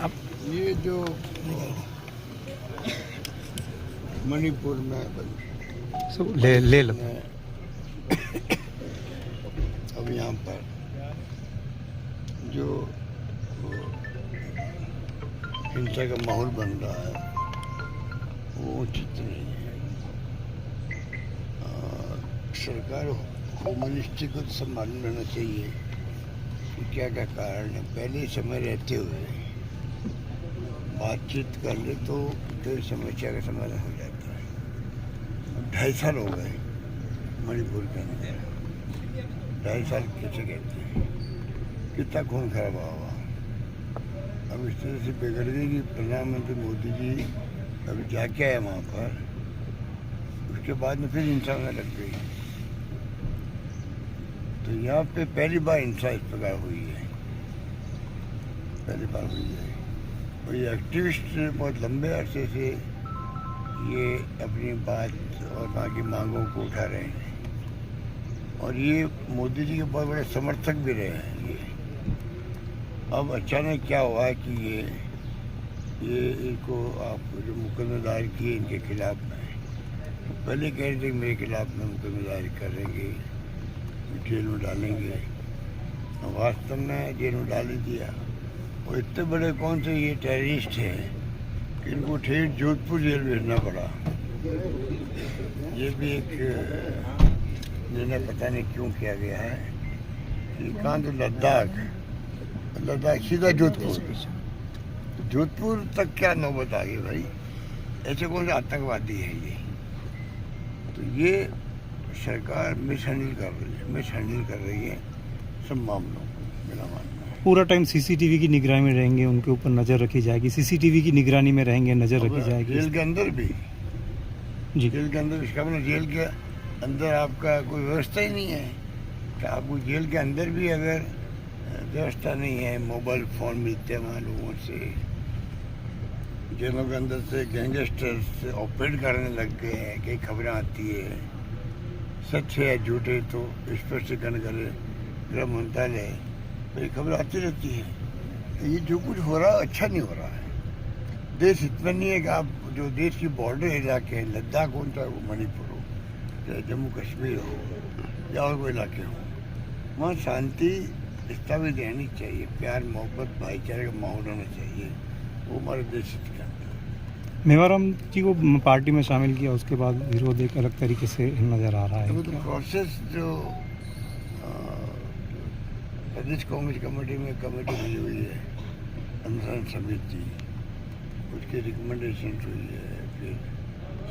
अब ये जो मणिपुर में सब ले लो। अब यहाँ पर जो हिंसा का माहौल बन रहा है वो उचित नहीं है। सरकार होम मिनिस्ट्री को तो संभाल लेना चाहिए कि क्या क्या कारण है। पहले समय रहते हुए बातचीत कर ले तो कोई समस्या का समाधान हो जाता है। 2.5 साल हो गए मणिपुर के अंदर, 2.5 साल कैसे कहते हैं, कितना खून खराबा हुआ। अब इस तरह से बिगड़ गई कि प्रधानमंत्री मोदी जी अभी जाके आए वहाँ पर, उसके बाद में फिर हिंसा में लग गई। तो यहाँ पे पहली बार हिंसा इस प्रकार हुई है, पहली बार हुई है। और ये एक्टिविस्ट बहुत लंबे अरसे से ये अपनी बात और वहाँ की मांगों को उठा रहे हैं और ये मोदी जी के बहुत बड़े समर्थक भी रहे हैं। ये अब अचानक क्या हुआ है कि ये इनको आप जो मुकदमा दायर किए इनके खिलाफ में, तो पहले कह रहे थे कि मेरे खिलाफ में मुकदमा दायर करेंगे, जेल में डालेंगे। वास्तव में जेल में डाल ही दिया। और इतने बड़े कौन से ये टेररिस्ट हैं कि इनको ठेठ जोधपुर जेल भेजना पड़ा। ये भी एक निर्णय पता नहीं क्यों किया गया है कि कहाँ तो लद्दाख सीधा जोधपुर तक क्या नौबत आ गई भाई। ऐसे कौन से आतंकवादी है ये। तो ये सरकार मिसहैंडल कर रही है सब मामलों को, मेरा मानना है। पूरा टाइम सीसीटीवी की निगरानी में रहेंगे, उनके ऊपर नज़र रखी जाएगी, सीसीटीवी की निगरानी में रहेंगे, नज़र रखी जाएगी। जेल के अंदर भी जी, जेल के अंदर, इसका मतलब जेल के अंदर आपका कोई व्यवस्था ही नहीं है। तो आपको जेल के अंदर भी अगर व्यवस्था नहीं है, मोबाइल फ़ोन मिलते हैं वहाँ लोगों से, जेलों के अंदर से गैंगस्टर्स ऑपरेट करने लग गए हैं, कई खबरें आती है, सच है या झूठे तो स्पष्टीकरण करे गृह मंत्रालय, ये खबर आती रहती है। तो ये जो कुछ हो रहा है अच्छा नहीं हो रहा है। देश इतना नहीं है कि आप जो देश की बॉर्डर इलाके हैं, लद्दाख हो चाहे वो मणिपुर हो, चाहे जम्मू कश्मीर हो या और कोई इलाके हो, वहाँ शांति स्थापित रहनी चाहिए, प्यार मोहब्बत भाईचारे का माहौल होना चाहिए। वो हमारे देश के अंदर मेवाराम जी को पार्टी में शामिल किया, उसके बाद विरोध एक अलग तरीके से नज़र आ रहा है। तो प्रोसेस जो प्रदेश कांग्रेस कमेटी में कमेटी बनी हुई है, अनुसंधान समिति, उसकी रिकमेंडेशन हुई है, फिर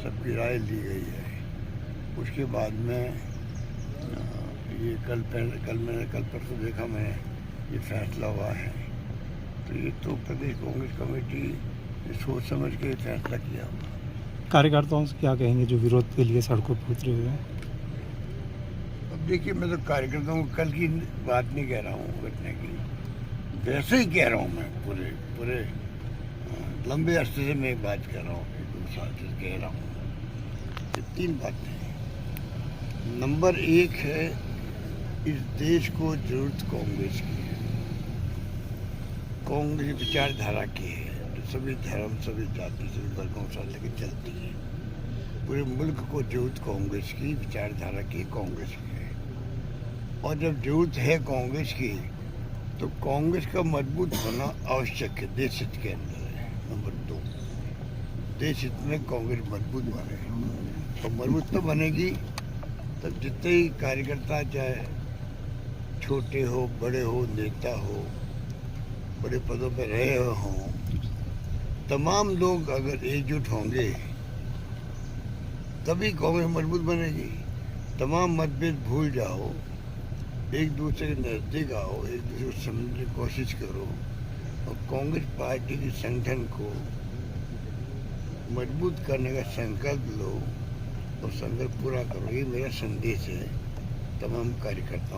सबकी राय ली गई है। उसके बाद में ये कल परसों देखा मैंने ये फैसला हुआ है। तो ये तो प्रदेश कांग्रेस कमेटी ने सोच समझ के फैसला किया हुआ। कार्यकर्ताओं से क्या कहेंगे जो विरोध के लिए सड़कों पर उतरे हुए हैं? अब देखिए, मैं तो कार्यकर्ताओं को कल की बात नहीं कह रहा हूँ घटने की, वैसे ही कह रहा हूँ मैं पूरे लंबे अरसे से मैं एक बात कह रहा हूँ, 2 साल से कह रहा हूँ। ये 3 बातें हैं। नंबर 1 है, इस देश को जरूरत कांग्रेस की है, कांग्रेस विचारधारा की है, तो सभी धर्म, सभी जाति, सभी वर्गों से लेकर चलती है। पूरे मुल्क को जरूरत कांग्रेस की विचारधारा की, कांग्रेस की है। और जब जरूरत है कांग्रेस की तो कांग्रेस का मजबूत होना आवश्यक है, देश हित के अंदर है। नंबर 2, देश हित में कांग्रेस मजबूत बने, और मजबूत तो बनेगी तब जितने ही कार्यकर्ता, चाहे छोटे हो बड़े हो, नेता हो, बड़े पदों पर रहे हों, तमाम लोग अगर एकजुट होंगे तभी कांग्रेस मजबूत बनेगी। तमाम मतभेद भूल जाओ, एक दूसरे के नज़दीक आओ, एक दूसरे को समझने की कोशिश करो और कांग्रेस पार्टी के संगठन को मजबूत करने का संकल्प लो और संकल्प पूरा करो। ये मेरा संदेश है तमाम कार्यकर्ताओं को।